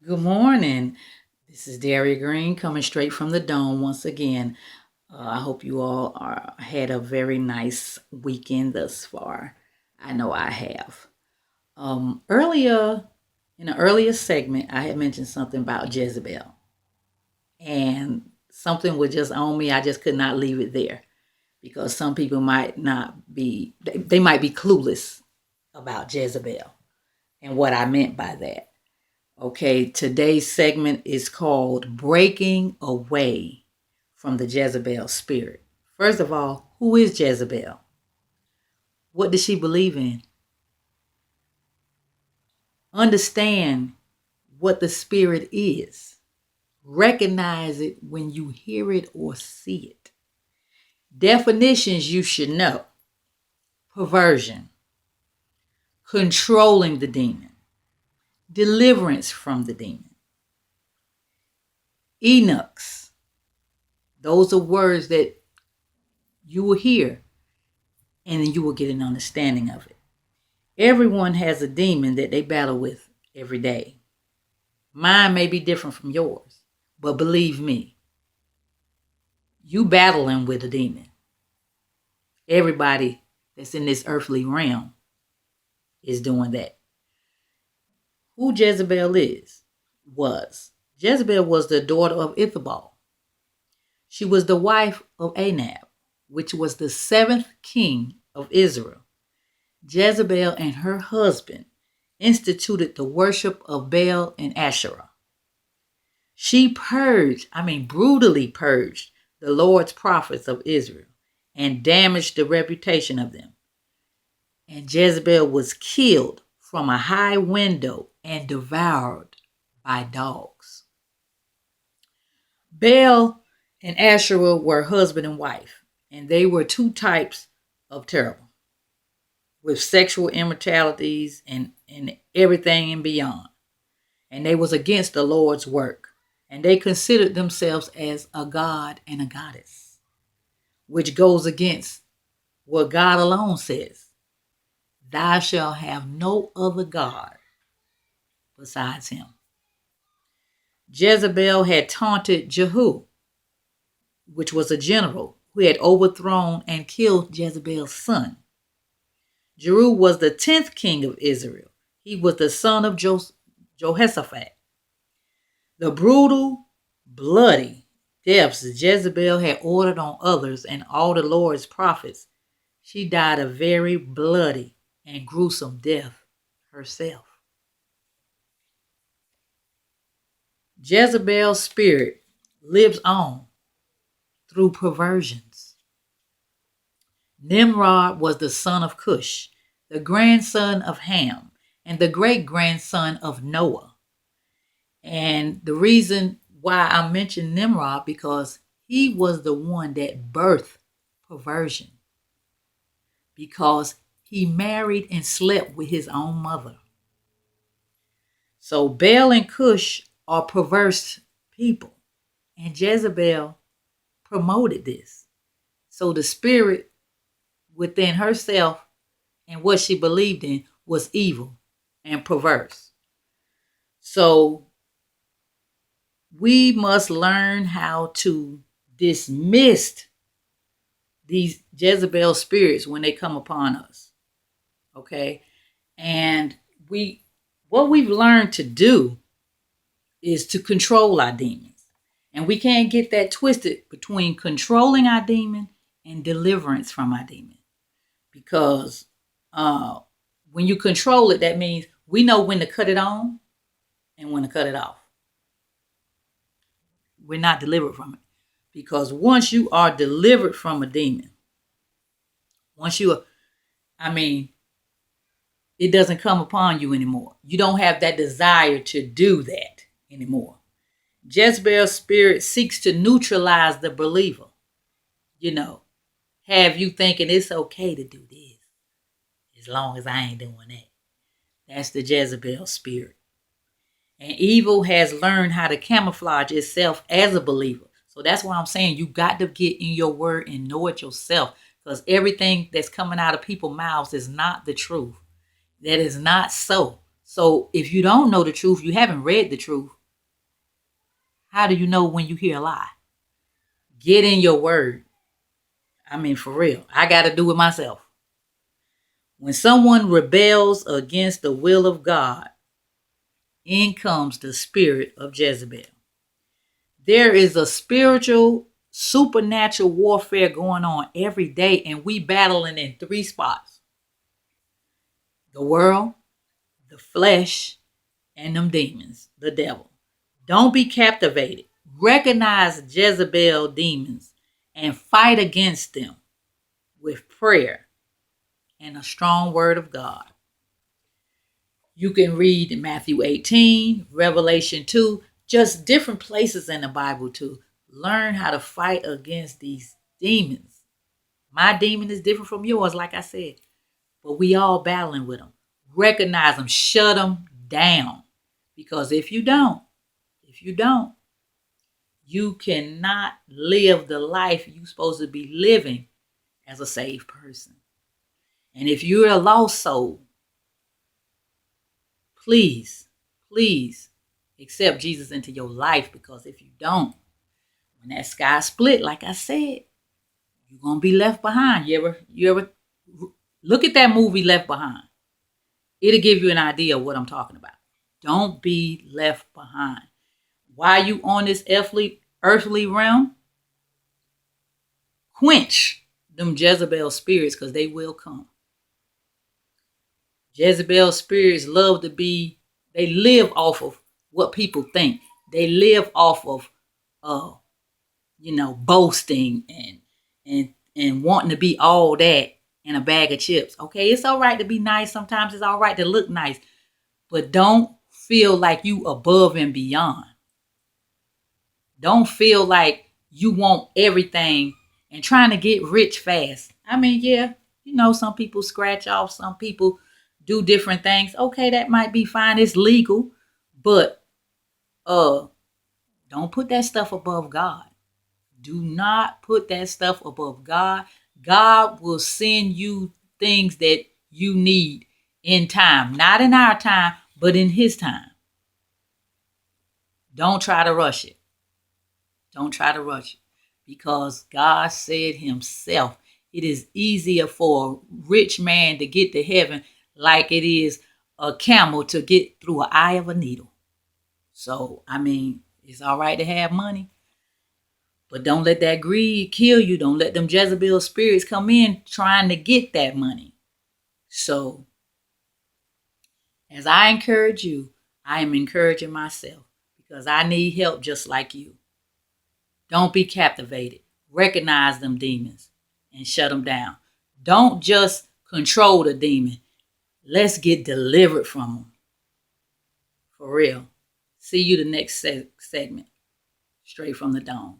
Good morning. This is Daria Green coming straight from the dome once again. I hope you all had a very nice weekend thus far. I know I have. Earlier, in an earlier segment, I had mentioned something about Jezebel, and something was just on me. I just could not leave it there because some people might not be, they might be clueless about Jezebel and what I meant by that. Okay, today's segment is called Breaking Away from the Jezebel Spirit. First of all, who is Jezebel? What does she believe in? Understand what the spirit is. Recognize it when you hear it or see it. Definitions you should know: perversion, controlling the demon, deliverance from the demon, eunuchs. Those are words that you will hear and then you will get an understanding of it. Everyone has a demon that they battle with every day. Mine may be different from yours, but believe me, you battling with a demon. Everybody that's in this earthly realm is doing that. Who Jezebel Jezebel was the daughter of Ithabal. She was the wife of Anab, which was the seventh king of Israel. Jezebel and her husband instituted the worship of Baal and Asherah. She brutally purged the Lord's prophets of Israel and damaged the reputation of them. And Jezebel was killed from a high window and devoured by dogs. Baal and Asherah were husband and wife, and they were two types of terrible, with sexual immoralities and everything and beyond. And they was against the Lord's work. And they considered themselves as a god and a goddess, which goes against what God alone says. Thou shalt have no other God besides him. Jezebel had taunted Jehu, which was a general who had overthrown and killed Jezebel's son. Jehu was the 10th king of Israel. He was the son of Jehoshaphat. The brutal, bloody deaths Jezebel had ordered on others and all the Lord's prophets, she died a very bloody and gruesome death herself. Jezebel's spirit lives on through perversions. Nimrod was the son of Cush, the grandson of Ham, and the great grandson of Noah. And the reason why I mentioned Nimrod, because he was the one that birthed perversion, because he married and slept with his own mother. So Baal and Cush are perverse people, and Jezebel promoted this. So the spirit within herself and what she believed in was evil and perverse. So we must learn how to dismiss these Jezebel spirits when they come upon us. Okay? And what we've learned to do is to control our demons. And we can't get that twisted between controlling our demon and deliverance from our demon. Because when you control it, that means we know when to cut it on and when to cut it off. We're not delivered from it. Because once you are delivered from a demon, it doesn't come upon you anymore. You don't have that desire to do that anymore. Jezebel's spirit seeks to neutralize the believer. Have you thinking it's okay to do this as long as I ain't doing that. That's the Jezebel spirit. And evil has learned how to camouflage itself as a believer. So that's why I'm saying you got to get in your word and know it yourself. Because everything that's coming out of people's mouths is not the truth. That is not so. So if you don't know the truth, you haven't read the truth, how do you know when you hear a lie? Get in your word. I mean, for real. I got to do it myself. When someone rebels against the will of God, in comes the spirit of Jezebel. There is a spiritual, supernatural warfare going on every day, and we battling in three spots: the world, the flesh, and them demons, the devil. Don't be captivated. Recognize Jezebel demons and fight against them with prayer and a strong word of God. You can read Matthew 18, Revelation 2, just different places in the Bible to learn how to fight against these demons. My demon is different from yours, like I said, but we all battling with them. Recognize them, shut them down. Because if you don't, you cannot live the life you're supposed to be living as a saved person. And if you're a lost soul, please accept Jesus into your life, because if you don't, when that sky split, like I said, you're gonna be left behind. You ever look at that movie Left Behind? It'll give you an idea of what I'm talking about. Don't be left behind. While you on this earthly realm, quench them Jezebel spirits, because they will come. Jezebel spirits they live off of what people think. They live off of boasting and wanting to be all that in a bag of chips. Okay, it's all right to be nice. Sometimes it's all right to look nice, but don't feel like you above and beyond. Don't feel like you want everything and trying to get rich fast. I mean, yeah, some people scratch off, some people do different things. Okay, that might be fine. It's legal, but don't put that stuff above God. Do not put that stuff above God. God will send you things that you need in time. Not in our time, but in his time. Don't try to rush it. Don't try to rush it. Because God said himself, it is easier for a rich man to get to heaven like it is a camel to get through an eye of a needle. So, I mean, it's all right to have money, but don't let that greed kill you. Don't let them Jezebel spirits come in trying to get that money. So, as I encourage you, I am encouraging myself, because I need help just like you. Don't be captivated. Recognize them demons and shut them down. Don't just control the demon. Let's get delivered from them. For real. See you the next segment. Straight from the dome.